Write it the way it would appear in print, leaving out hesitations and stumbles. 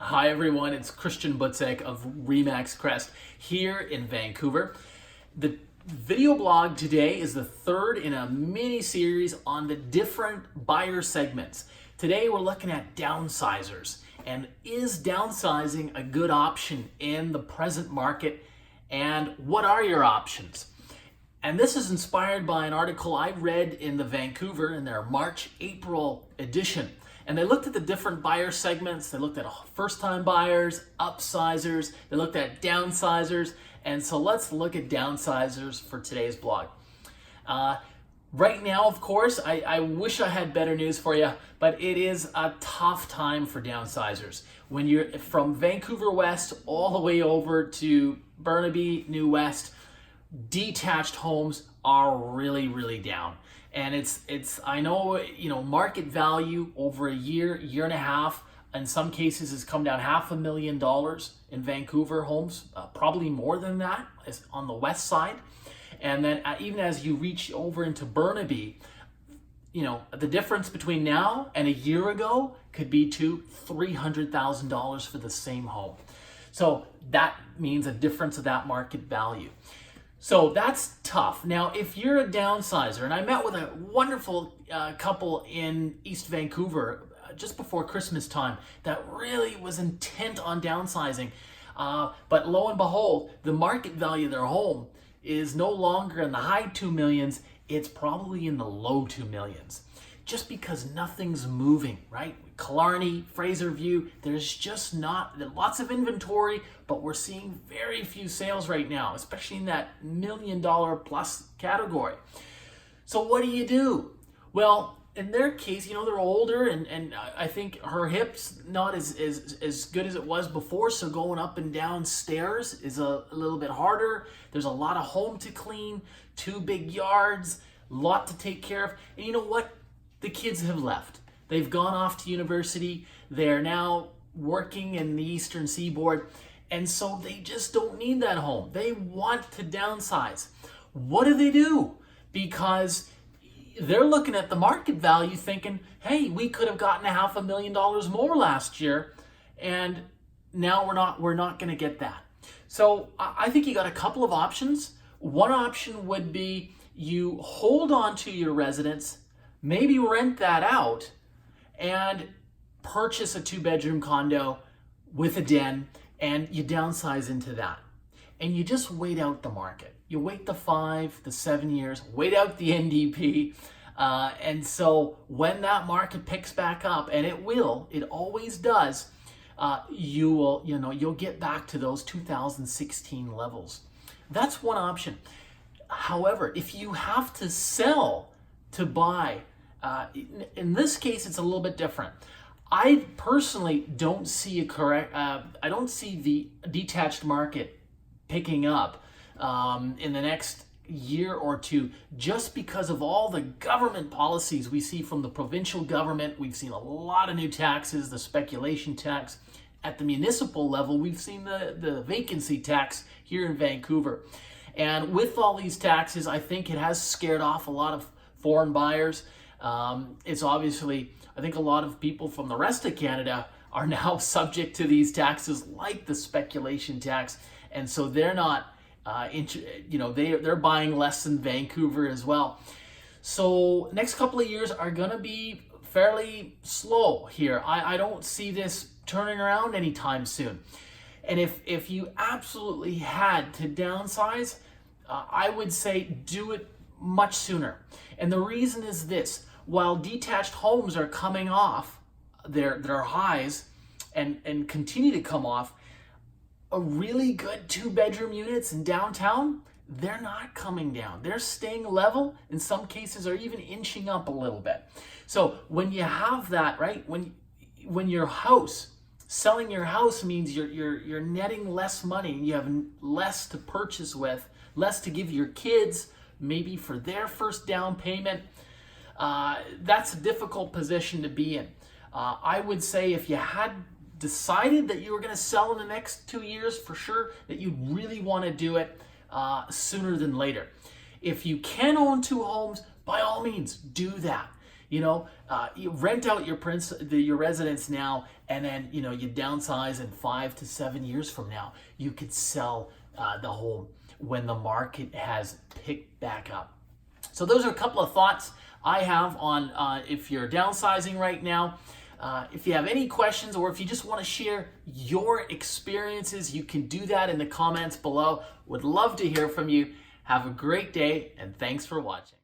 Hi everyone, it's Christian Butzek of Remax Crest here in Vancouver. The video blog today is the third in a mini series on the different buyer segments. Today we're looking at downsizers, and is downsizing a good option in the present market, and what are your options? And this is inspired by an article I read in the Vancouver in their March-April edition. And they looked at the different buyer segments. They looked at first-time buyers, upsizers, they looked at downsizers. And so let's look at downsizers for today's blog. Right now, of course, I wish I had better news for you, but it is a tough time for downsizers. When you're from Vancouver West all the way over to Burnaby, New West, detached homes are really down. And it's I know, market value over a year and a half, in some cases has come down $500,000 in Vancouver homes, probably more than that is on the west side. And then even as you reach over into Burnaby, the difference between now and a year ago could be $300,000 for the same home. So that means a difference of that market value. So that's tough. Now, if you're a downsizer, and I met with a wonderful couple in East Vancouver just before Christmas time that really was intent on downsizing, but lo and behold, the market value of their home is no longer in the high 2 millions, it's probably in the low 2 millions. Just because nothing's moving, right? Killarney, Fraser View, there's just not lots of inventory, but we're seeing very few sales right now, especially in that $1 million plus category. So what do? Well, in their case, they're older, and I think her hips not as good as it was before, so going up and down stairs is a little bit harder. There's a lot of home to clean, 2 big yards, a lot to take care of. And you know what? The kids have left. They've gone off to university. They're now working in the Eastern Seaboard. And so they just don't need that home. They want to downsize. What do? Because they're looking at the market value thinking, hey, we could have gotten $500,000 more last year, and now we're not going to get that. So I think you got a couple of options. One option would be you hold on to your residence, maybe rent that out, and purchase a 2-bedroom condo with a den, and you downsize into that. And you just wait out the market. You wait the 5 to 7 years, wait out the NDP. And so when that market picks back up, and it always does, you'll get back to those 2016 levels. That's one option. However, if you have to sell to buy, in this case, it's a little bit different. I personally don't see I don't see the detached market picking up in the next year or two, just because of all the government policies we see from the provincial government. We've seen a lot of new taxes, the speculation tax. At the municipal level, we've seen the vacancy tax here in Vancouver. And with all these taxes, I think it has scared off a lot of foreign buyers. It's obviously, I think a lot of people from the rest of Canada are now subject to these taxes like the speculation tax. And so they're not, they're buying less than Vancouver as well. So next couple of years are going to be fairly slow here. I don't see this turning around anytime soon. And if you absolutely had to downsize, I would say do it much sooner. And the reason is this: while detached homes are coming off their highs and continue to come off, a really good 2-bedroom units in downtown, they're not coming down. They're staying level, in some cases are even inching up a little bit. So when you have that, right, when your house, selling your house means you're netting less money, and you have less to purchase with, less to give your kids, maybe for their first down payment. That's a difficult position to be in. I would say if you had decided that you were going to sell in the next 2 years, for sure, that you really want to do it sooner than later. If you can own 2 homes, by all means, do that. You rent out your residence now, and then you downsize in 5 to 7 years from now. You could sell the home when the market has picked back up. So those are a couple of thoughts I have on if you're downsizing right now. If you have any questions, or if you just want to share your experiences, you can do that in the comments below. Would love to hear from you. Have a great day, and thanks for watching.